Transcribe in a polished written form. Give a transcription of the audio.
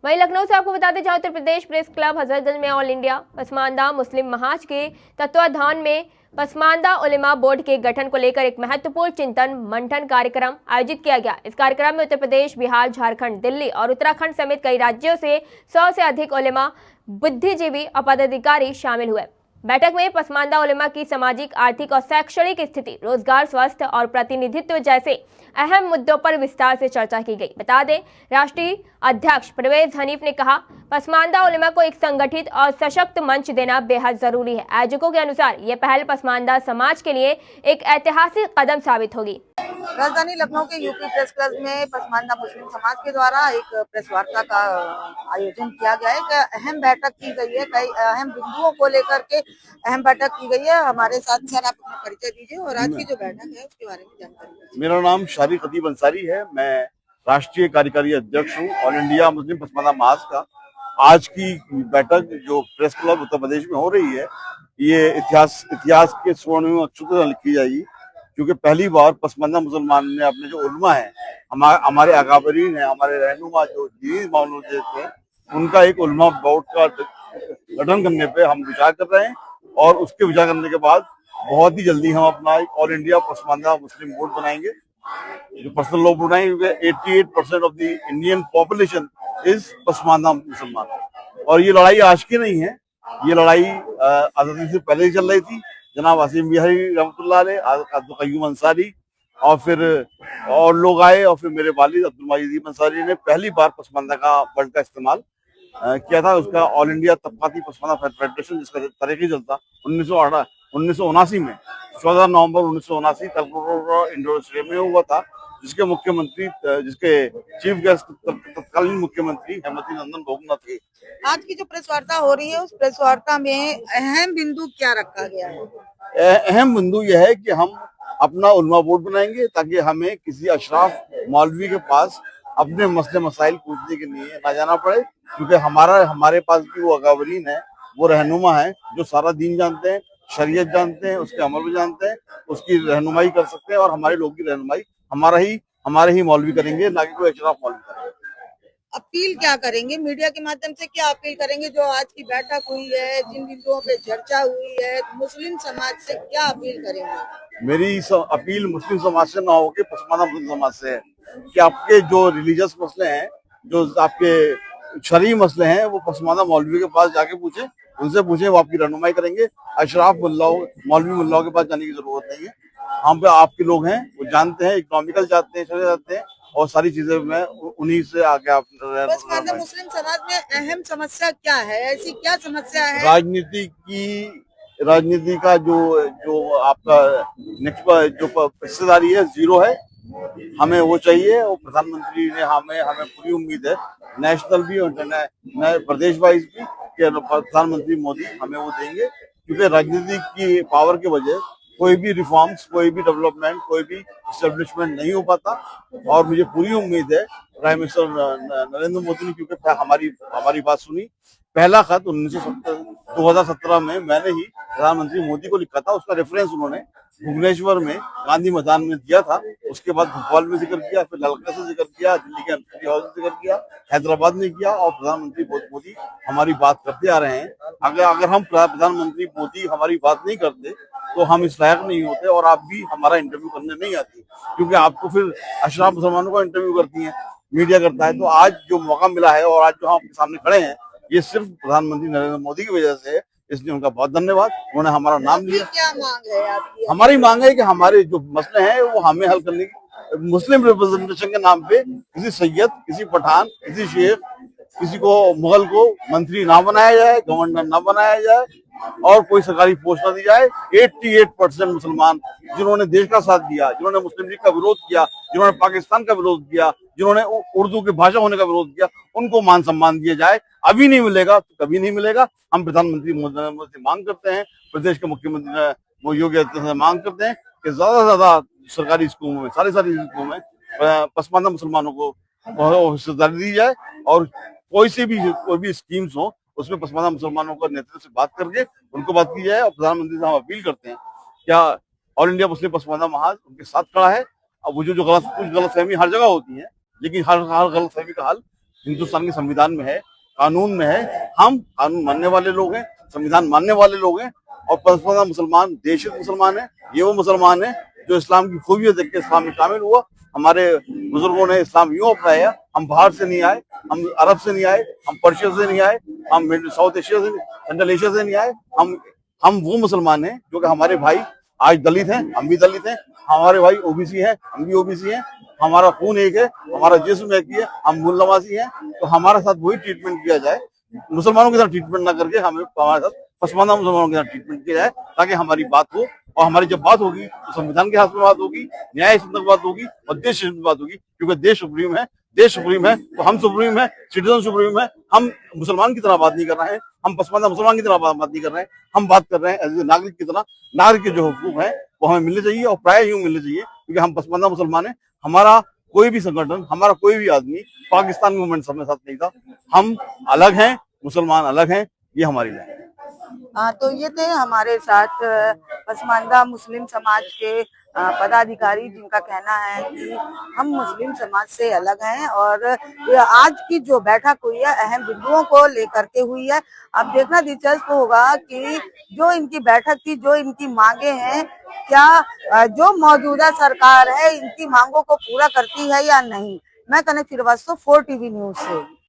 वहीं लखनऊ से आपको बताते जाओ, उत्तर प्रदेश प्रेस क्लब हजरतगंज में ऑल इंडिया पसमानदा मुस्लिम महाज के तत्वाधान में पसमानदा उलेमा बोर्ड के गठन को लेकर एक महत्वपूर्ण चिंतन मंथन कार्यक्रम आयोजित किया गया। इस कार्यक्रम में उत्तर प्रदेश, बिहार, झारखंड, दिल्ली और उत्तराखंड समेत कई राज्यों से 100 से अधिक उलेमा, बुद्धिजीवी और पदाधिकारी शामिल हुए। बैठक में पसमानदा उलेमा की सामाजिक, आर्थिक और शैक्षणिक स्थिति, रोजगार, स्वास्थ्य और प्रतिनिधित्व जैसे अहम मुद्दों पर विस्तार से चर्चा की गई। बता दें, राष्ट्रीय अध्यक्ष परवेज हनीफ ने कहा, पसमानदा उलेमा को एक संगठित और सशक्त मंच देना बेहद जरूरी है। आयोजकों के अनुसार ये पहल पसमानदा समाज के लिए एक ऐतिहासिक कदम साबित होगी। राजधानी लखनऊ के यूपी प्रेस क्लब में पसमानदा मुस्लिम समाज के द्वारा एक प्रेस वार्ता का आयोजन किया गया है। एक अहम बैठक की गई है, कई अहम बिंदुओं को लेकर के अहम बैठक की गई है। हमारे साथ सर, आप अपना परिचय दीजिए और आज की जो बैठक है उसके बारे में जानकारी। मेरा नाम शारी खतीब अंसारी है। मैं राष्ट्रीय कार्यकारी अध्यक्ष हूँ ऑल इंडिया मुस्लिम पसमानदा महाज का। आज की बैठक जो प्रेस क्लब उत्तर प्रदेश में हो रही है, ये इतिहास के स्वर्णिम अक्षरों से लिखी जाएगी, क्योंकि पहली बार पसमानदा मुसलमान ने अपने जो उलमा है, हमारे अकाबरीन है, हमारे रहनुमा जो दीनी मामलों से थे, उनका एक उलमा बोर्ड का गठन करने पे हम विचार कर रहे हैं। और उसके विचार करने के बाद बहुत ही जल्दी हम अपना एक all India Pasmanda Muslim board बनाएंगे, जो पर्सनल लॉ बोर्ड बनाएंगे। 88% of the Indian population is Pasmanda Musalman. और ये लड़ाई आज की नहीं है, ये लड़ाई आजादी से पहले ही चल रही थी। जनाब वसीम बिहारी रहमतुल्लाह अलैह, अब्दुल कय्यूम अंसारी और फिर और लोग आए, और फिर मेरे वालिद अब्दुल मजीद अंसारी ने पहली बार पसमानदा का वर्ड का इस्तेमाल किया था। उसका ऑल इंडिया तबकाती पसमानदा फेडरेशन, जिसका तरीके चलता 1979 में 14 नवंबर 1979 तलकोट इंडोर स्टेडियम में हुआ था, जिसके चीफ गेस्ट तत्कालीन मुख्यमंत्री हेमवती नंदन बहुगुणा थे। आज की जो प्रेस वार्ता हो रही है, उस प्रेस वार्ता में अहम बिंदु क्या रखा गया है? अहम बिंदु यह है कि हम अपना उलमा बोर्ड बनाएंगे, ताकि हमें किसी अशराफ मौलवी के पास अपने मसले मसाइल पूछने के लिए ना जाना पड़े, क्योंकि हमारे पास भी वो अकाबरीन है, वो रहनुमा है, जो सारा दीन जानते हैं, शरीयत जानते हैं, उसके अमल भी जानते हैं, उसकी रहनुमाई कर सकते हैं। और हमारे लोग की रहनुमाई हमारे ही मौलवी करेंगे, ना कि कोई अशराफ मौलवी करेंगे। अपील क्या करेंगे मीडिया के माध्यम से, क्या अपील करेंगे? जो आज की बैठक हुई है, जिन बिंदुओं पे चर्चा हुई है, मुस्लिम समाज से क्या अपील करेंगे? मेरी अपील मुस्लिम समाज से ना होकर पसमानदा मुस्लिम समाज से है कि आपके जो रिलीजियस मसले हैं, जो आपके शरई मसले हैं, वो पसमानदा मौलवी के पास जाके पूछें, उनसे पूछें, वो आपकी रहनुमाई करेंगे। अशराफ मौलवी मुल्लाओं के पास जाने की जरूरत नहीं है। हम पे आपके लोग हैं, वो जानते हैं, इकोनॉमिकल जानते हैं, शरीयत जानते हैं, और सारी चीजें मैं उन्हीं से आके आप। पसमानदा मुस्लिम समाज में अहम समस्या क्या है? ऐसी क्या समस्या है? राजनीति का जो आपका नेक्स्ट जो हिस्सेदारी है, जीरो है। हमें वो चाहिए, और प्रधानमंत्री ने हमें पूरी उम्मीद है, नेशनल भी और प्रदेश वाइज भी, कि प्रधानमंत्री मोदी हमें वो देंगे। क्योंकि राजनीति की पावर की वजह कोई भी रिफॉर्म्स, कोई भी डेवलपमेंट, कोई भी एस्टेब्लिशमेंट नहीं हो पाता। और मुझे पूरी उम्मीद है प्राइम मिनिस्टर नरेंद्र मोदी ने, क्योंकि हमारी बात सुनी। पहला खत 2017 में मैंने ही प्रधानमंत्री मोदी को लिखा था, उसका रेफरेंस उन्होंने भुवनेश्वर में गांधी मैदान में दिया था। उसके बाद भोपाल में जिक्र किया, फिर लालकिला से जिक्र किया, दिल्ली के एमपी हाउस में जिक्र किया, हैदराबाद में किया, और प्रधानमंत्री मोदी हमारी बात करते आ रहे हैं। अगर हम प्रधानमंत्री मोदी हमारी बात नहीं करते, तो हम इस लायक नहीं होते, और आप भी हमारा इंटरव्यू करने नहीं आती, क्योंकि आपको फिर अशराफ मुसलमानों का इंटरव्यू करती है, मीडिया करता है। तो आज जो मौका मिला है, और आज जो हम आपके सामने खड़े हैं, ये सिर्फ प्रधानमंत्री नरेंद्र मोदी की वजह से है। इसलिए उनका बहुत धन्यवाद, उन्होंने हमारा नाम लिया। क्या मांग है आपकी? हमारी मांग है कि हमारे जो मसले हैं वो हमें हल करने की, मुस्लिम रिप्रेजेंटेशन के नाम पे किसी सैयद, किसी पठान, किसी शेख, किसी को मुगल को मंत्री ना बनाया जाए, गवर्नर ना बनाया जाए, और कोई सरकारी पोस्ट ना दी जाए। 88% मुसलमान जिन्होंने देश का साथ दिया, जिन्होंने मुस्लिम लीग का विरोध किया, जिन्होंने पाकिस्तान का विरोध किया, जिन्होंने उर्दू की भाषा होने का विरोध किया, उनको मान सम्मान दिया जाए। अभी नहीं मिलेगा तो कभी नहीं मिलेगा। हम प्रधानमंत्री मोदी से मांग करते हैं, प्रदेश के मुख्यमंत्री योगी आदित्यनाथ से मांग करते हैं कि ज्यादा से ज्यादा सरकारी स्कूलों में, सारी स्कूलों में पसमानदा मुसलमानों को हिस्सेदारी दी जाए, और कोई भी स्कीम्स हो, उसमें पसमानदा मुसलमानों का नेतृत्व से बात करके उनको बात की जाए। और प्रधानमंत्री से हम अपील करते हैं, क्या ऑल इंडिया मुस्लिम पसमानदा महाज उनके साथ खड़ा है। अब वो जो कुछ गलतफहमी हर जगह होती है, लेकिन हर गलतफहमी का हल हिंदुस्तान के संविधान में है, कानून में है। हम कानून मानने वाले लोग हैं, संविधान मानने वाले लोग हैं। और पसमानदा मुसलमान देशित मुसलमान है। ये वो मुसलमान है जो इस्लाम की खूबियां देख के इस्लाम में शामिल हुआ। हमारे बुजुर्गों ने इस्लाम यूं अपनाया। हम बाहर से नहीं आए, हम अरब से नहीं आए, हम पर्शिया से नहीं आए, हम साउथ एशिया से, सेंट्रल एशिया से नहीं आए। हम वो मुसलमान हैं जो कि हमारे भाई आज दलित हैं, हम भी दलित हैं। हमारे भाई ओबीसी हैं, हम भी ओबीसी हैं। हमारा खून एक है, हमारा जिस्म एक ही है, हम मूल नवासी हैं। तो हमारे साथ वही ट्रीटमेंट किया जाए, मुसलमानों के साथ ट्रीटमेंट ना करके हमें हमारे साथ पसमानदा मुसलमानों के साथ ट्रीटमेंट किया जाए, ताकि हमारी बात हो। और हमारी जब बात होगी तो संविधान के हाथ में बात होगी, न्याय की बात होगी और देश में बात होगी। क्योंकि देश सुप्रीम है, देश सुप्रीम है तो हम सुप्रीम है, सिटीजन सुप्रीम है। हम मुसलमान की तरह बात नहीं कर रहे हैं, हम पसमानदा मुसलमान की तरह बात नहीं कर रहे हैं। हम बात कर रहे हैं एज ए नागरिक की तरह। नागरिक के जो हुकूक है वो हमें मिलने चाहिए और प्राय यूं मिलने चाहिए, क्योंकि हम पसमानदा मुसलमान है। हमारा कोई भी संगठन, हमारा कोई भी आदमी पाकिस्तान मूवमेंट सब में साथ नहीं था। हम अलग हैं, मुसलमान अलग हैं, ये हमारी लाइन है। तो ये थे हमारे साथ पसमानदा मुस्लिम समाज के पदाधिकारी, जिनका कहना है कि हम मुस्लिम समाज से अलग हैं और ये आज की जो बैठक हुई है अहम बिंदुओं को लेकर के हुई है। अब देखना दिलचस्प होगा कि जो इनकी बैठक थी, जो इनकी मांगे हैं, क्या जो मौजूदा सरकार है इनकी मांगों को पूरा करती है या नहीं। मैं कनक श्रीवास्तव, 4 टीवी न्यूज से।